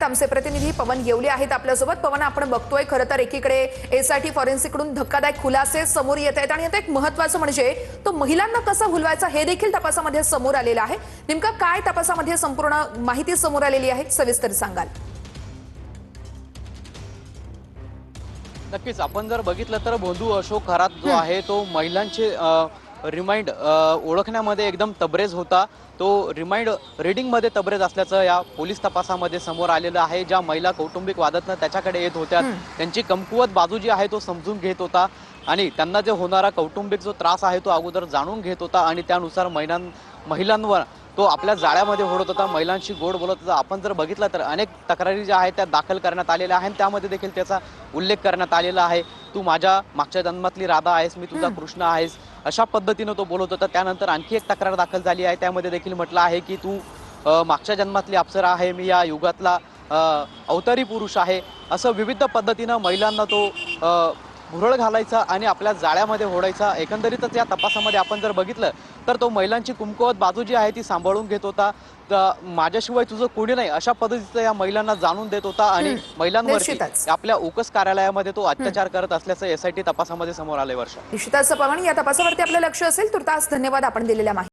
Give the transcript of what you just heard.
आमचे प्रतिनिधी पवन येवले आहेत आपल्यासोबत। पवन, आपण बघतोय खरं तर एकीकडे एसआयटी फॉरेन्सिककडून धक्कादायक खुलासे समोर येत आहेत आणि आता एक महत्त्वाचं म्हणजे तो महिलांना कसा भुलवायचा हे देखील तपासामध्ये समोर आलेलं आहे। नेमका काय तपासामध्ये संपूर्ण माहिती समोर आलेली आहे, सविस्तर सांगाल? नक्कीच आपण जर बघितलं तर भोंदू अशोक खरात जो आहे तो महिलांचे रिमाइंड ओळखण्यामध्ये एकदम तबरेज होता। तो रिमाइंड रीडिंगमध्ये तबरेज असल्याचं या पोलीस तपासामध्ये समोर आलेलं आहे। ज्या महिला कौटुंबिक वादातनं त्याच्याकडे येत होत्या त्यांची कमकुवत बाजू जी आहे तो समजून घेत होता आणि त्यांना जे होणारा कौटुंबिक जो त्रास आहे तो अगोदर जाणून घेत होता आणि त्यानुसार महिलांवर तो आपल्या जाळ्यामध्ये ओढत होता, महिलांशी गोड बोलत होता। आपण जर बघितलं तर अनेक तक्रारी ज्या आहेत त्या दाखल करण्यात आलेल्या आहेत, त्यामध्ये देखील त्याचा उल्लेख करण्यात आलेला आहे। तू माझ्या मागच्या जन्मातली राधा आहेस, मी तुझा कृष्ण आहेस, अशा पद्धतीनं तो बोलत होता। त्यानंतर आणखी एक तक्रार दाखल झाली आहे, त्यामध्ये देखील म्हटलं आहे की तू मागच्या जन्मातली अप्सरा आहे, मी या युगातला अवतारी पुरुष आहे। असं विविध पद्धतीनं महिलांना तो भुरळ घालायचा आणि आपल्या जाळ्यामध्ये ओढायचा। एकंदरीतच या तपासामध्ये आपण जर बघितलं तर तो महिलांची कुमकुवत बाजू जी आहे ती सांभाळून घेत होता। माझ्याशिवाय तुझं कोणी नाही अशा पद्धतीचं या महिलांना जाणून देत होता आणि महिलांवरती आपल्या ओकस कार्यालयामध्ये तो अत्याचार करत असल्याचं एसआयटी तपासामध्ये समोर आलंय। वर्षा, निश्चितच पवन, या तपासावरती आपलं लक्ष असेल। तुर्तास धन्यवाद आपण दिलेल्या माहिती